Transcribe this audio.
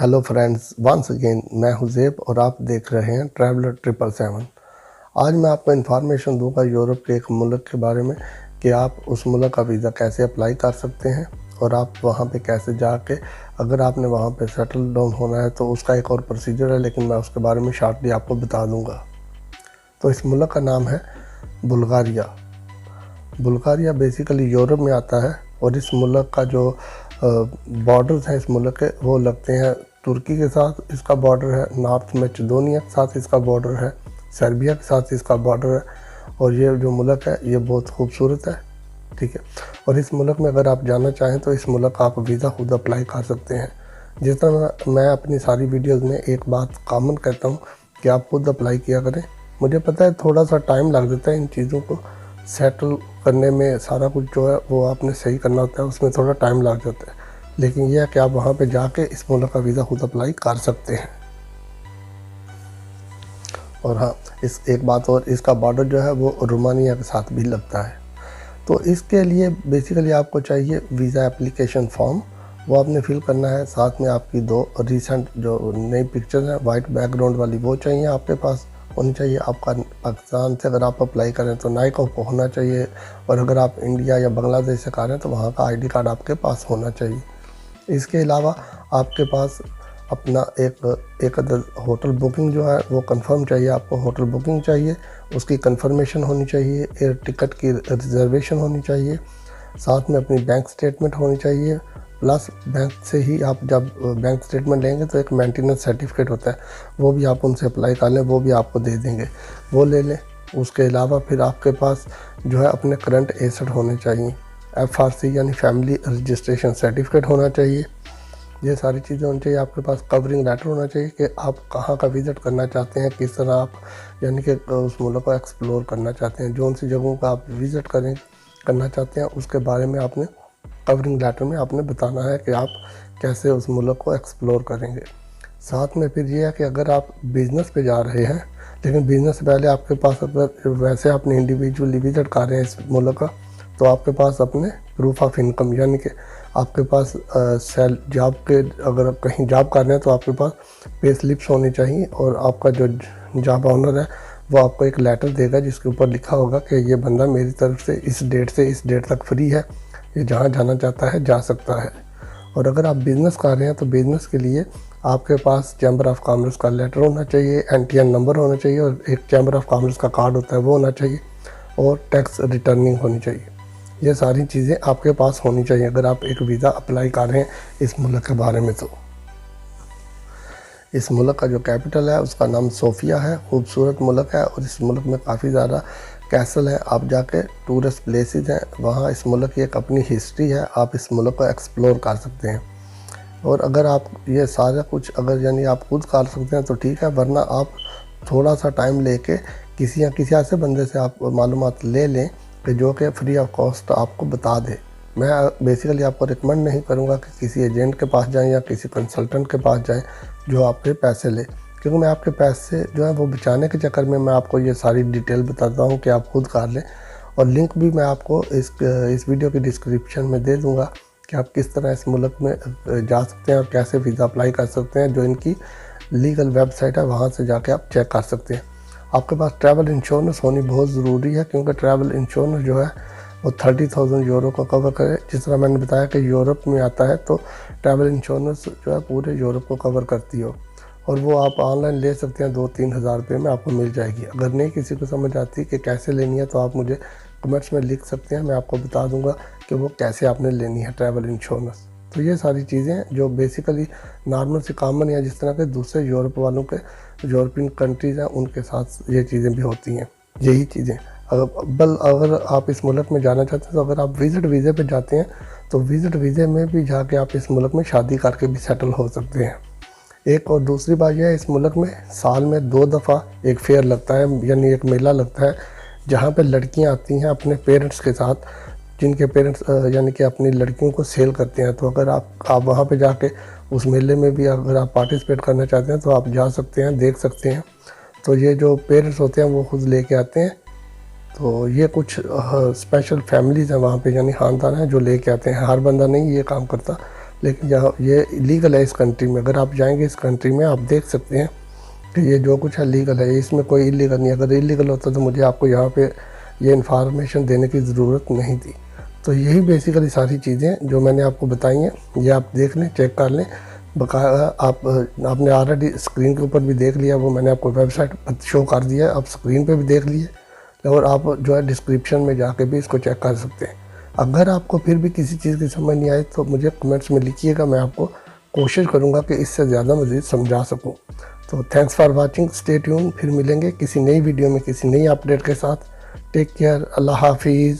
Hello friends, once again मैं हुज़ैब और आप देख रहे हैं ट्रैवलर 777। आज मैं आपको इन्फॉर्मेशन दूंगा यूरोप के एक मुल्क के बारे में कि आप उस मुल्क का वीज़ा कैसे अप्लाई कर सकते हैं और आप वहां पे कैसे जाके अगर आपने वहां पे सेटल डाउन होना है तो उसका एक और प्रोसीजर है, लेकिन मैं उसके बारे में शॉर्टली आपको बता दूँगा। तो इस मुल्क का नाम है बुल्गारिया। बुल्गारिया बेसिकली यूरोप में आता है और इस मुल्क का जो बॉर्डर्स हैं इस मुल्क के वो लगते हैं तुर्की के साथ इसका बॉर्डर है, नॉर्थ मैसेडोनिया के साथ इसका बॉर्डर है, सर्बिया के साथ इसका बॉर्डर है। और ये जो मुल्क है ये बहुत खूबसूरत है, ठीक है। और इस मुल्क में अगर आप जाना चाहें तो इस मुल्क का आप वीज़ा खुद अप्लाई कर सकते हैं। जिस तरह मैं अपनी सारी वीडियोज़ में एक बात कॉमन कहता हूँ कि आप खुद अप्लाई किया करें। मुझे पता है थोड़ा सा टाइम लग जाता है इन चीज़ों को सेटल करने में, सारा कुछ जो है वो आपने सही करना होता है, उसमें थोड़ा टाइम लग जाता है, लेकिन यह है कि आप वहाँ पे जाके इस मुल्क का वीज़ा खुद अप्लाई कर सकते हैं। और हाँ, इस एक बात और, इसका बॉर्डर जो है वो रोमानिया के साथ भी लगता है। तो इसके लिए बेसिकली आपको चाहिए वीज़ा एप्लीकेशन फॉर्म, वो आपने फिल करना है। साथ में आपकी 2 रिसेंट जो नई पिक्चर्स हैं वाइट बैकग्राउंड वाली वो चाहिए, आपके पास होनी चाहिए। आपका पाकिस्तान से अगर आप अप्लाई करें तो नाइक ऑफ होना चाहिए, और अगर आप इंडिया या बांग्लादेश से कर रहे हैं तो वहाँ का आईडी कार्ड आपके पास होना चाहिए। इसके अलावा आपके पास अपना एक अदर होटल बुकिंग जो है वो कंफर्म चाहिए, आपको होटल बुकिंग चाहिए, उसकी कंफर्मेशन होनी चाहिए, एयर टिकट की रिजर्वेशन होनी चाहिए, साथ में अपनी बैंक स्टेटमेंट होनी चाहिए। प्लस बैंक से ही आप जब बैंक स्टेटमेंट लेंगे तो एक मेंटेनेंस सर्टिफिकेट होता है, वो भी आप उनसे अप्लाई कर लें, वो भी आपको दे देंगे, वो ले लें। उसके अलावा फिर आपके पास जो है अपने करंट एसेट होने चाहिए, FRC यानी फैमिली रजिस्ट्रेशन सर्टिफिकेट होना चाहिए। ये सारी चीज़ें होनी चाहिए। आपके पास कवरिंग लेटर होना चाहिए कि आप कहाँ का विज़िट करना चाहते हैं, किस तरह आप यानी कि उस मुल्क को एक्सप्लोर करना चाहते हैं, जो सी जगहों का आप विज़िट करना चाहते हैं उसके बारे में आपने कवरिंग लेटर में आपने बताना है कि आप कैसे उस मुल्क को एक्सप्लोर करेंगे। साथ में फिर ये है कि अगर आप बिज़नेस पे जा रहे हैं, लेकिन बिज़नेस से पहले आपके पास अगर वैसे आपने इंडिविजुअली विज़िट कर रहे हैं इस मुल्क का, तो आपके पास अपने प्रूफ ऑफ इनकम यानी कि आपके पास जॉब के अगर कहीं जॉब कर रहे हैं तो आपके पास पे स्लिप्स होनी चाहिए, और आपका जो जॉब ऑनर है वो आपको एक लेटर देगा जिसके ऊपर लिखा होगा कि ये बंदा मेरी तरफ से इस डेट तक फ्री है, ये जहाँ जाना चाहता है जा सकता है। और अगर आप बिज़नेस कर रहे हैं तो बिज़नेस के लिए आपके पास चैम्बर ऑफ कॉमर्स का लेटर होना चाहिए, NTN नंबर होना चाहिए, और एक चैम्बर ऑफ कॉमर्स का कार्ड होता है वो होना चाहिए, और टैक्स रिटर्निंग होनी चाहिए। ये सारी चीज़ें आपके पास होनी चाहिए अगर आप एक वीज़ा अप्लाई कर रहे हैं इस मुल्क के बारे में। तो इस मुल्क का जो कैपिटल है उसका नाम सोफिया है, खूबसूरत मुल्क है, और इस मुल्क में काफ़ी ज़्यादा कैसल है। आप जाके टूरिस्ट प्लेसेस हैं वहाँ, इस मुल्क की एक अपनी हिस्ट्री है, आप इस मुल्क को एक्सप्लोर कर सकते हैं। और अगर आप ये सारा कुछ अगर यानी आप खुद कर सकते हैं तो ठीक है, वरना आप थोड़ा सा टाइम लेके किसी ऐसे बंदे से आप मालूमात ले लें कि जो कि फ्री ऑफ कॉस्ट आपको बता दे। मैं बेसिकली आपको रिकमेंड नहीं करूँगा कि किसी एजेंट के पास जाएं या किसी कंसल्टेंट के पास जाएं जो आपके पैसे ले, क्योंकि मैं आपके पैसे जो है वो बचाने के चक्कर में मैं आपको ये सारी डिटेल बताता हूँ कि आप खुद कर लें। और लिंक भी मैं आपको इस वीडियो की डिस्क्रिप्शन में दे दूँगा कि आप किस तरह इस मुल्क में जा सकते हैं और कैसे वीज़ा अप्लाई कर सकते हैं। जो इनकी लीगल वेबसाइट है वहाँ से जाके आप चेक कर सकते हैं। आपके पास ट्रैवल इंश्योरेंस होनी बहुत ज़रूरी है, क्योंकि ट्रैवल इंश्योरेंस जो है वो 30,000 यूरो को कवर करे। जिस तरह मैंने बताया कि यूरोप में आता है तो ट्रैवल इंश्योरेंस जो है पूरे यूरोप को कवर करती हो, और वो आप ऑनलाइन ले सकते हैं, 2-3 हज़ार रुपये में आपको मिल जाएगी। अगर नहीं किसी को समझ आती कि कैसे लेनी है तो आप मुझे कमेंट्स में लिख सकते हैं, मैं आपको बता दूंगा कि वो कैसे आपने लेनी है ट्रैवल इंश्योरेंस। तो ये सारी चीज़ें जो बेसिकली नॉर्मल से कॉमन है, जिस तरह के दूसरे यूरोप वालों के यूरोपियन कंट्रीज़ हैं उनके साथ ये चीज़ें भी होती हैं, यही चीज़ें। अगर आप इस मुल्क में जाना चाहते हैं तो अगर आप विज़िट वीज़े पे जाते हैं तो विज़िट वीज़े में भी जाके आप इस मुल्क में शादी करके भी सेटल हो सकते हैं। एक और दूसरी बात यह है, इस मुल्क में साल में 2 दफ़ा एक फेयर लगता है, यानी एक मेला लगता है, जहाँ पे लड़कियाँ आती हैं अपने पेरेंट्स के साथ, जिनके पेरेंट्स यानी कि अपनी लड़कियों को सेल करते हैं। तो अगर आप वहाँ पे जाके उस मेले में भी अगर आप पार्टिसिपेट करना चाहते हैं तो आप जा सकते हैं, देख सकते हैं। तो ये जो पेरेंट्स होते हैं वो खुद लेके आते हैं। तो ये कुछ स्पेशल फैमिलीज़ हैं वहाँ पे, यानी ख़ानदान हैं जो लेके आते हैं, हर बंदा नहीं ये काम करता। लेकिन यहाँ ये लीगल है इस कंट्री में। अगर आप जाएंगे इस कंट्री में आप देख सकते हैं कि ये जो कुछ है लीगल है, इसमें कोई इलीगल नहीं। अगर इलीगल होता तो मुझे आपको यहाँ पे ये इन्फॉर्मेशन देने की ज़रूरत नहीं थी। तो यही बेसिकली सारी चीज़ें जो मैंने आपको बताई हैं, ये आप देख लें, चेक कर लें। बकाया आपने ऑलरेडी स्क्रीन के ऊपर भी देख लिया, वो मैंने आपको वेबसाइट शो कर दिया है, आप स्क्रीन पे भी देख लिए, और आप जो है डिस्क्रिप्शन में जाके भी इसको चेक कर सकते हैं। अगर आपको फिर भी किसी चीज़ की समझ नहीं आई तो मुझे कमेंट्स में लिखिएगा, मैं आपको कोशिश करूँगा कि इससे ज़्यादा मज़ीद समझा सकूँ। तो thanks for watching, stay tune. फिर मिलेंगे किसी नई वीडियो में किसी नई अपडेट के साथ। टेक केयर, अल्लाह हाफिज़।